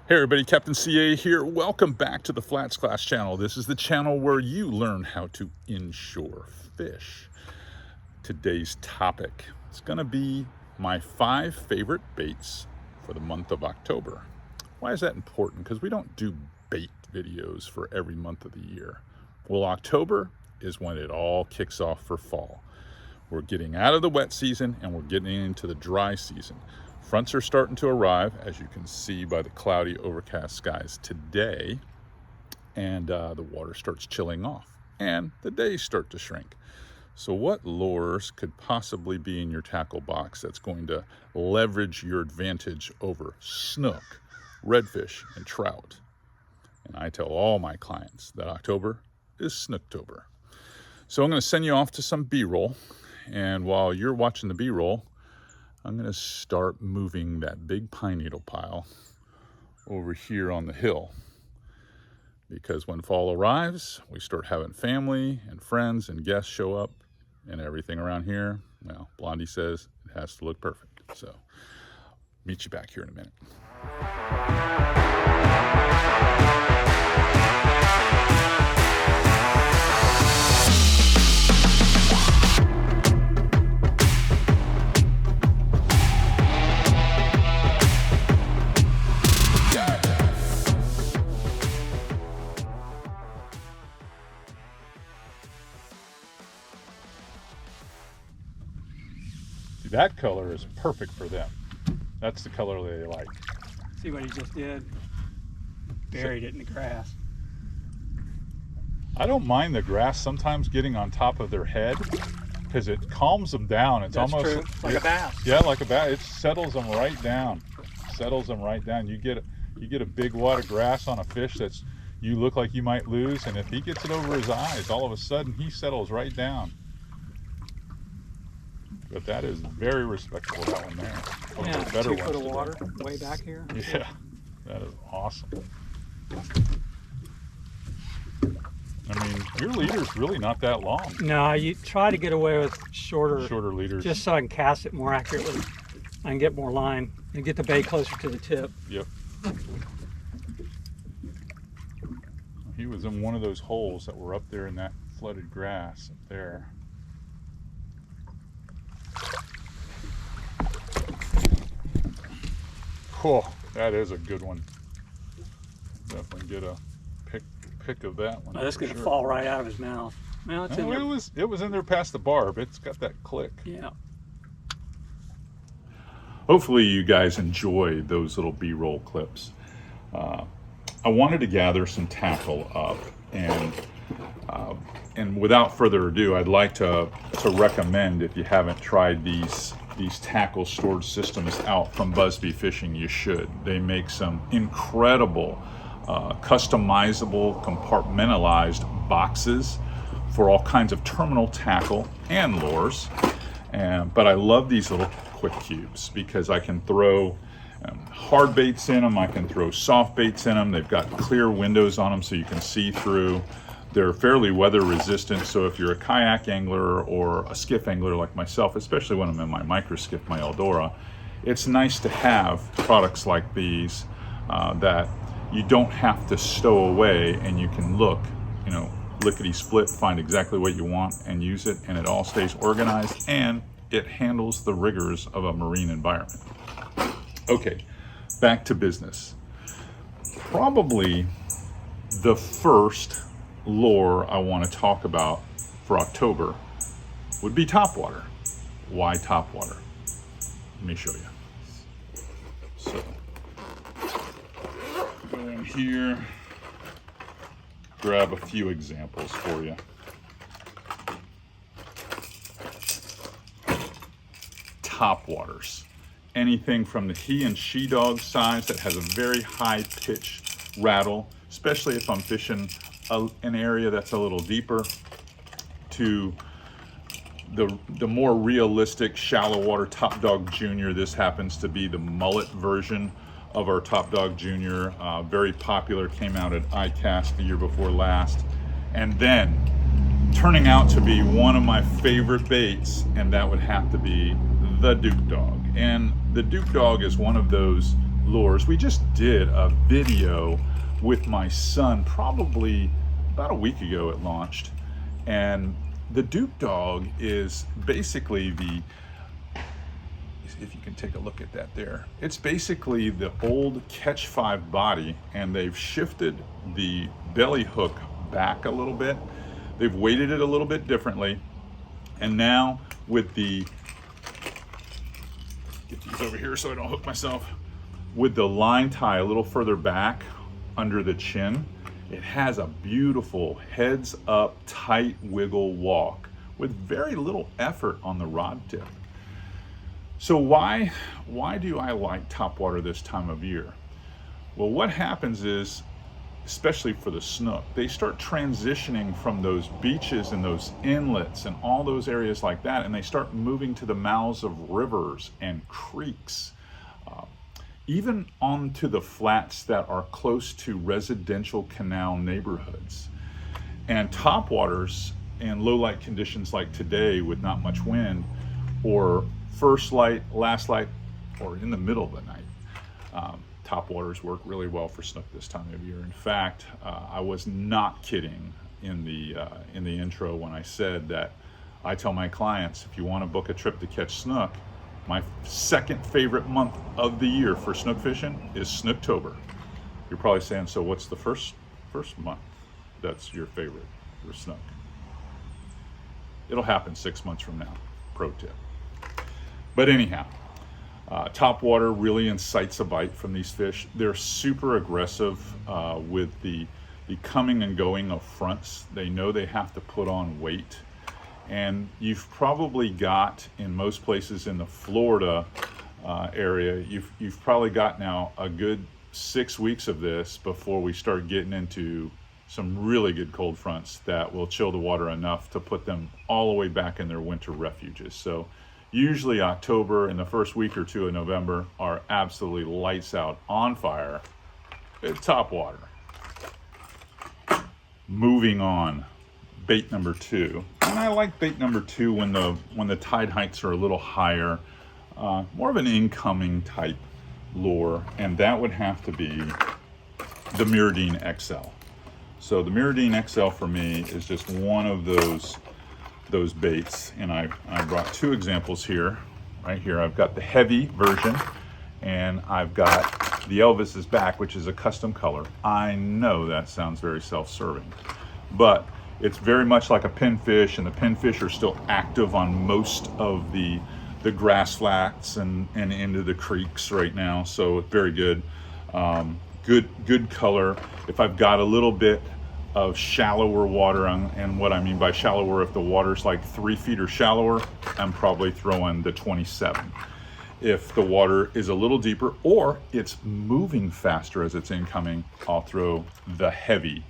Hey everybody, Captain CA here. Welcome back to the FlatsClass channel. This is the channel where you learn how to inshore fish. Today's topic is going to be my 5 favorite baits for the month of October. Why is that important? Because we don't do bait videos for every month of the year. Well, October is when it all kicks off for fall. We're getting out of the wet season and we're getting into the dry season. Fronts are starting to arrive, as you can see by the cloudy, overcast skies today, and the water starts chilling off, and the days start to shrink. So what lures could possibly be in your tackle box that's going to leverage your advantage over snook, redfish, and trout? And I tell all my clients that October is Snooktober. So I'm going to send you off to some B-roll, and while you're watching the B-roll, I'm going to start moving that big pine needle pile over here on the hill, because when fall arrives, we start having family and friends and guests show up, and everything around here, well, Blondie says it has to look perfect. So meet you back here in a minute. That color is perfect for them. That's the color they like. See what he just did? Buried it in the grass. I don't mind the grass sometimes getting on top of their head because it calms them down. It's That's almost true. Like a bass. Yeah, like a bass. It settles them right down. Settles them right down. You get a big wad of grass on a fish that's you look like you might lose, and if he gets it over his eyes, all of a sudden he settles right down. But that is very respectable, that one there. One Yeah, of the better 2 foot ones of today. water way back here. Yeah, that is awesome. I mean, your leader's really not that long. No, you try to get away with shorter Leaders. just so I can cast it more accurately. I can get more line and get the bait closer to the tip. Yep. He was in one of those holes that were up there in that flooded grass up there. Oh, that is a good one. Definitely get a pick of that one. Oh, that's going to fall right out of his mouth. Well, it's in there. It was in there past the barb. It's got that click. Yeah. Hopefully you guys enjoy those little B-roll clips. I wanted to gather some tackle up, and without further ado, I'd like to recommend, if you haven't tried these tackle storage systems out from BUZBE Fishing, you should. They make some incredible customizable, compartmentalized boxes for all kinds of terminal tackle and lures. But I love these little quick cubes because I can throw hard baits in them, I can throw soft baits in them. They've got clear windows on them so you can see through. They're fairly weather resistant, so if you're a kayak angler or a skiff angler like myself, especially when I'm in my micro skiff, my Eldora, it's nice to have products like these that you don't have to stow away, and you can look, lickety-split, find exactly what you want and use it, and it all stays organized, and it handles the rigors of a marine environment. Okay, back to business. Probably the first lure I want to talk about for October would be Topwater. Why Topwater? Let me show you. So, go in here, grab a few examples for you. Topwaters. Anything from the he and she dog size that has a very high pitch rattle, especially if I'm fishing an area that's a little deeper, to the more realistic shallow water Top Dog Junior. This happens to be the mullet version of our Top Dog Junior. Very popular, came out at ICAST the year before last. And then turning out to be one of my favorite baits, and that would have to be the Duke Dog. And the Duke Dog is one of those lures. We just did a video with my son probably about a week ago. It launched, and the Duke Dog is basically the, if you can take a look at that there, it's basically the old Catch 5 body, and they've shifted the belly hook back a little bit. They've weighted it a little bit differently, and now with the, get these over here so I don't hook myself, with the line tie a little further back under the chin, it has a beautiful heads up tight wiggle walk with very little effort on the rod tip. So why do I like Topwater this time of year? Well, what happens is, especially for the snook, they start transitioning from those beaches and those inlets and all those areas like that, and they start moving to the mouths of rivers and creeks, even onto the flats that are close to residential canal neighborhoods. And topwaters in low light conditions like today with not much wind, or first light, last light, or in the middle of the night, topwaters work really well for snook this time of year. In fact, I was not kidding in the intro when I said that I tell my clients, if you want to book a trip to catch snook, my second favorite month of the year for snook fishing is Snooktober. You're probably saying, so what's the first month that's your favorite for snook? It'll happen 6 months from now, pro tip. But anyhow, topwater really incites a bite from these fish. They're super aggressive with the coming and going of fronts. They know they have to put on weight. And you've probably got, in most places in the Florida area, you've probably got now a good 6 weeks of this before we start getting into some really good cold fronts that will chill the water enough to put them all the way back in their winter refuges. So usually October and the first week or two of November are absolutely lights out, on fire. It's topwater. Moving on, bait number 2. And I like bait number 2 when the tide heights are a little higher, more of an incoming type lure, and that would have to be the Mirrolure XL. So the Mirrolure XL for me is just one of those baits, and I brought 2 examples here. Right here I've got the heavy version, and I've got the Elvis's back, which is a custom color. I know that sounds very self-serving, but it's very much like a pinfish, and the pinfish are still active on most of the grass flats and into the creeks right now, so it's very good. Good color. If I've got a little bit of shallower water, and what I mean by shallower, if the water's like 3 feet or shallower, I'm probably throwing the 27. If the water is a little deeper or it's moving faster as it's incoming, I'll throw the heavy.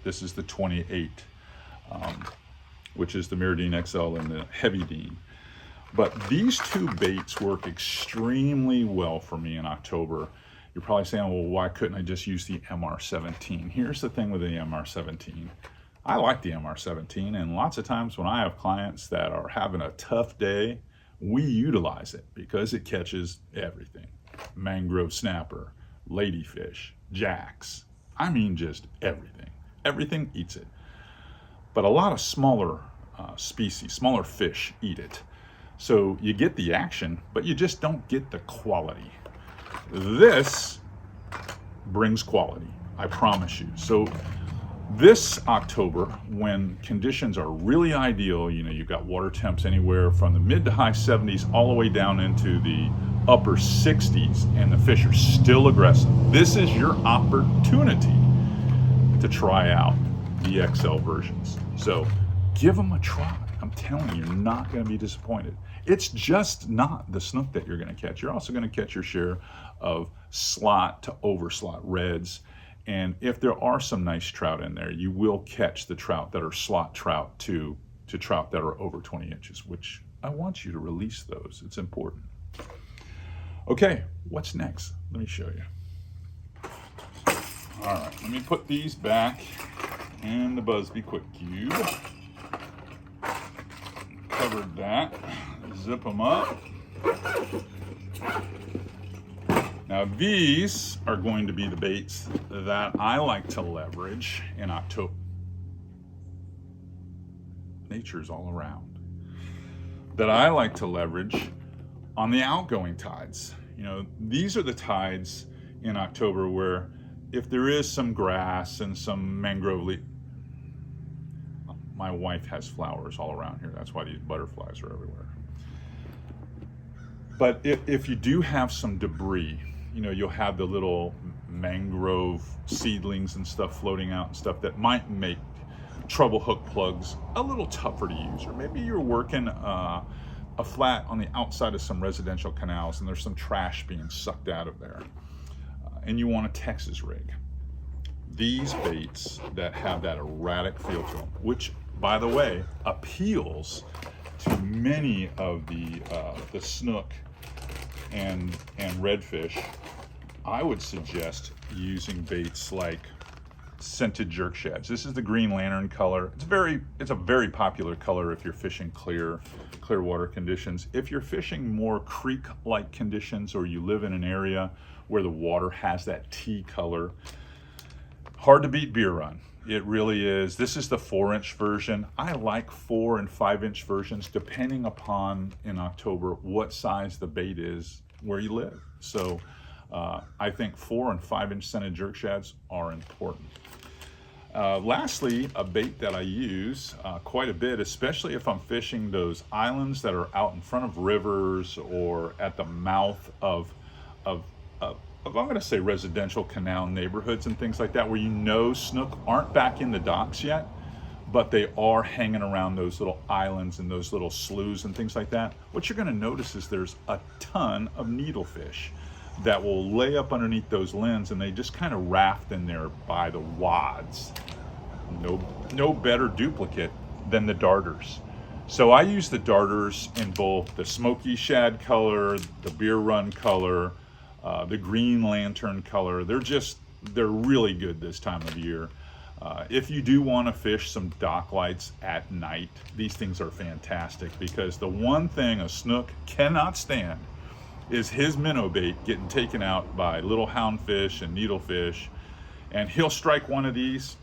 This is the 28, which is the Mirrolure XL and the heavy Dean. But these 2 baits work extremely well for me in October. You're probably saying, well, why couldn't I just use the MR17? Here's the thing with the MR17. I like the MR17, and lots of times when I have clients that are having a tough day, we utilize it because it catches everything. Mangrove snapper, ladyfish, jacks. I mean, just everything. Everything eats it. But a lot of smaller species, smaller fish eat it. So you get the action, but you just don't get the quality. This brings quality, I promise you. So this October, when conditions are really ideal, you know, you've got water temps anywhere from the mid to high 70s all the way down into the upper 60s, and the fish are still aggressive. This is your opportunity to try out the XL versions. So give them a try. I'm telling you, you're not going to be disappointed. It's just not the snook that you're going to catch. You're also going to catch your share of slot to overslot reds. And if there are some nice trout in there, you will catch the trout that are slot trout to trout that are over 20 inches, which I want you to release those. It's important. Okay, what's next? Let me show you. All right, let me put these back in the BUZBE Quick Cube. Covered that. Zip them up. Now these are going to be the baits that I like to leverage in October. Nature's all around. That I like to leverage on the outgoing tides. You know, these are the tides in October where if there is some grass and some mangrove leaf, my wife has flowers all around here. That's why these butterflies are everywhere. But if you do have some debris, you know, you'll have the little mangrove seedlings and stuff floating out and stuff that might make treble hook plugs a little tougher to use. Or maybe you're working a flat on the outside of some residential canals and there's some trash being sucked out of there. And you want a Texas rig. These baits that have that erratic feel to them, which, by the way, appeals to many of the snook and redfish, I would suggest using baits like scented jerk shads. This is the green lantern color. It's a very popular color if you're fishing clear water conditions. If you're fishing more creek-like conditions or you live in an area where the water has that tea color, hard to beat beer run. It really is. This is the 4-inch version. I like 4 and 5-inch versions depending upon in October what size the bait is where you live. So I think 4 and 5-inch scented jerk shads are important. Lastly, a bait that I use quite a bit, especially if I'm fishing those islands that are out in front of rivers or at the mouth of I'm going to say residential canal neighborhoods and things like that, where you know snook aren't back in the docks yet, but they are hanging around those little islands and those little sloughs and things like that. What you're going to notice is there's a ton of needlefish that will lay up underneath those lens, and they just kind of raft in there by the wads. No better duplicate than the darters. So I use the darters in both the smoky shad color, the beer run color, the green lantern color. They're really good this time of year. If you do want to fish some dock lights at night, these things are fantastic, because the one thing a snook cannot stand is his minnow bait getting taken out by little houndfish and needlefish, and he'll strike one of these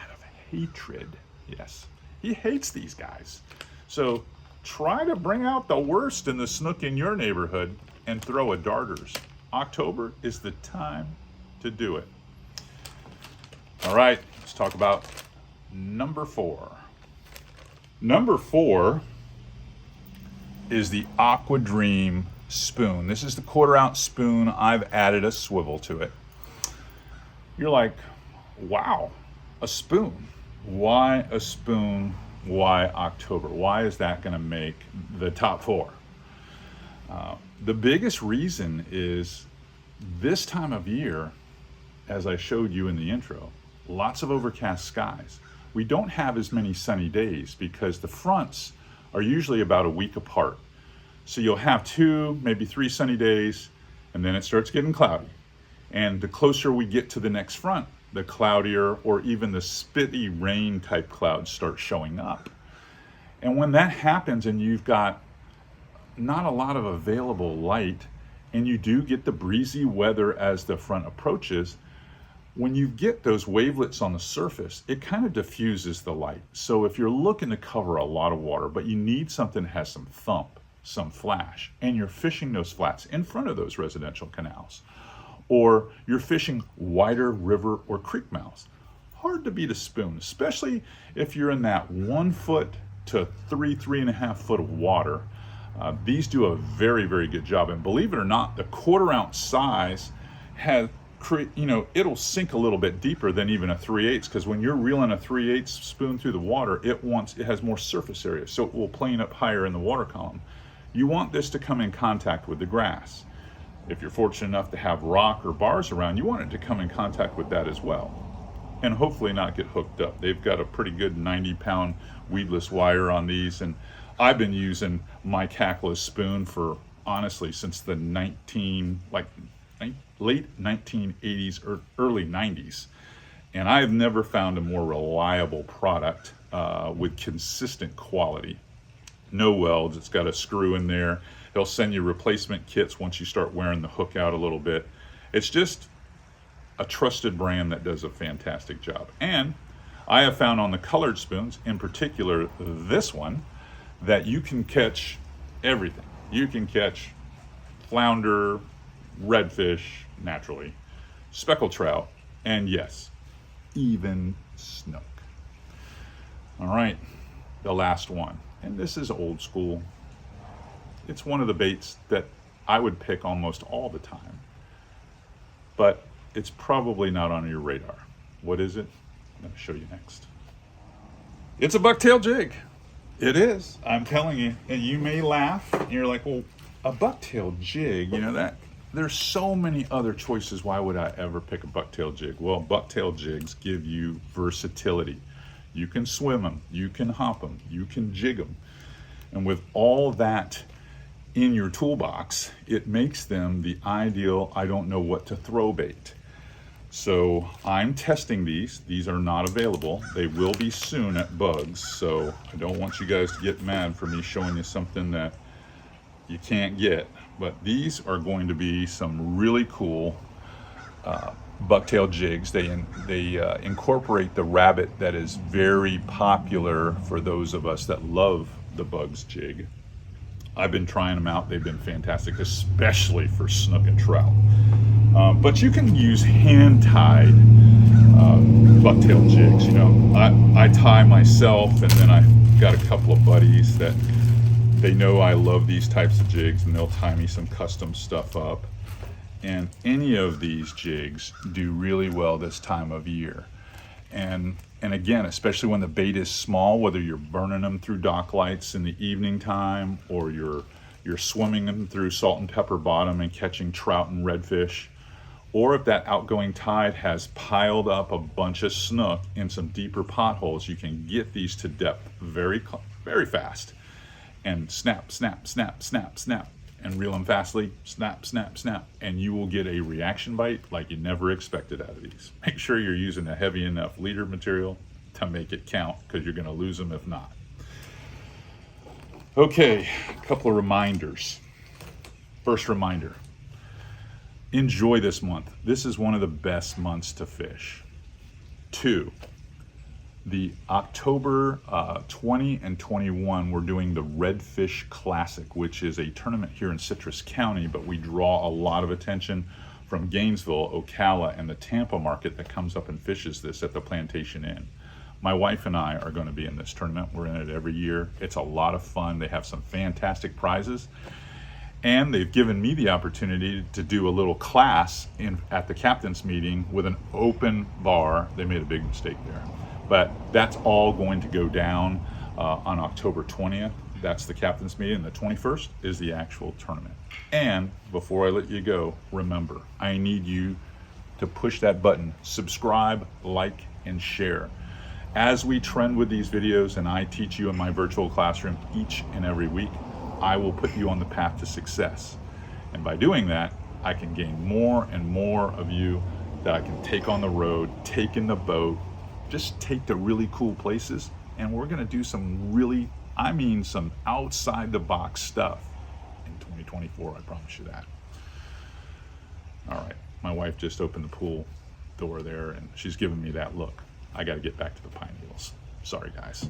out of hatred. Yes, he hates these guys. So try to bring out the worst in the snook in your neighborhood and throw a darters. October is the time to do it. All right, let's talk about number 4. Number 4 is the Aqua Dream spoon. This is the 1/4 ounce spoon. I've added a swivel to it. You're like, wow, a spoon. Why a spoon? Why October? Why is that going to make the top 4? The biggest reason is this time of year, as I showed you in the intro, lots of overcast skies. We don't have as many sunny days because the fronts are usually about a week apart. So you'll have 2, maybe 3 sunny days, and then it starts getting cloudy. And the closer we get to the next front, the cloudier or even the spitty rain type clouds start showing up. And when that happens and you've got not a lot of available light, and you do get the breezy weather as the front approaches, when you get those wavelets on the surface, it kind of diffuses the light. So if you're looking to cover a lot of water, but you need something that has some thump, some flash, and you're fishing those flats in front of those residential canals, or you're fishing wider river or creek mouths, hard to beat a spoon, especially if you're in that 1 foot to 3.5 foot of water. These do a very, very good job. And believe it or not, the 1/4 ounce size has, it'll sink a little bit deeper than even a 3/8, because when you're reeling a 3/8 spoon through the water, it has more surface area, so it will plane up higher in the water column. You want this to come in contact with the grass. If you're fortunate enough to have rock or bars around, you want it to come in contact with that as well, and hopefully not get hooked up. They've got a pretty good 90-pound weedless wire on these, and I've been using my Cackless spoon for, honestly, since the late 1980s or early 90s. And I've never found a more reliable product with consistent quality. No welds, it's got a screw in there. They'll send you replacement kits once you start wearing the hook out a little bit. It's just a trusted brand that does a fantastic job. And I have found on the colored spoons, in particular this one, that you can catch everything. You can catch flounder, redfish, naturally, speckled trout, and yes, even snook. All right, the last one, and this is old school. It's one of the baits that I would pick almost all the time, but it's probably not on your radar. What is it? I'm going to show you next. It's a bucktail jig. It is. I'm telling you. And you may laugh. And you're like, well, a bucktail jig, you know that? There's so many other choices. Why would I ever pick a bucktail jig? Well, bucktail jigs give you versatility. You can swim them. You can hop them. You can jig them. And with all that in your toolbox, it makes them the ideal I don't know what to throw bait. So I'm testing these. These are not available. They will be soon at Bugs. So I don't want you guys to get mad for me showing you something that you can't get. But these are going to be some really cool bucktail jigs. They incorporate the rabbit that is very popular for those of us that love the Bugs jig. I've been trying them out. They've been fantastic, especially for snook and trout. But you can use hand-tied bucktail jigs. You know, I tie myself, and then I've got a couple of buddies that they know I love these types of jigs, and they'll tie me some custom stuff up. And any of these jigs do really well this time of year. And again, especially when the bait is small, whether you're burning them through dock lights in the evening time, or you're swimming them through salt and pepper bottom and catching trout and redfish, or if that outgoing tide has piled up a bunch of snook in some deeper potholes, you can get these to depth very, very fast. And snap, snap, snap, snap, snap, and reel them fastly, snap, snap, snap, and you will get a reaction bite like you never expected out of these. Make sure you're using a heavy enough leader material to make it count, because you're going to lose them if not. Okay, a couple of reminders. First reminder, enjoy this month. This is one of the best months to fish. 2, the October 20 and 21, we're doing the Redfish Classic, which is a tournament here in Citrus County, but we draw a lot of attention from Gainesville, Ocala, and the Tampa market that comes up and fishes this at the Plantation Inn. My wife and I are going to be in this tournament. We're in it every year. It's a lot of fun. They have some fantastic prizes. And they've given me the opportunity to do a little class at the captain's meeting with an open bar. They made a big mistake there. But that's all going to go down on October 20th. That's the captain's meeting. The 21st is the actual tournament. And before I let you go, remember, I need you to push that button, subscribe, like, and share. As we trend with these videos and I teach you in my virtual classroom each and every week, I will put you on the path to success. And by doing that, I can gain more and more of you that I can take on the road, take in the boat, just take to really cool places. And we're gonna do some really, I mean some outside the box stuff in 2024, I promise you that. All right, my wife just opened the pool door there and she's giving me that look. I gotta get back to the pine needles. Sorry guys.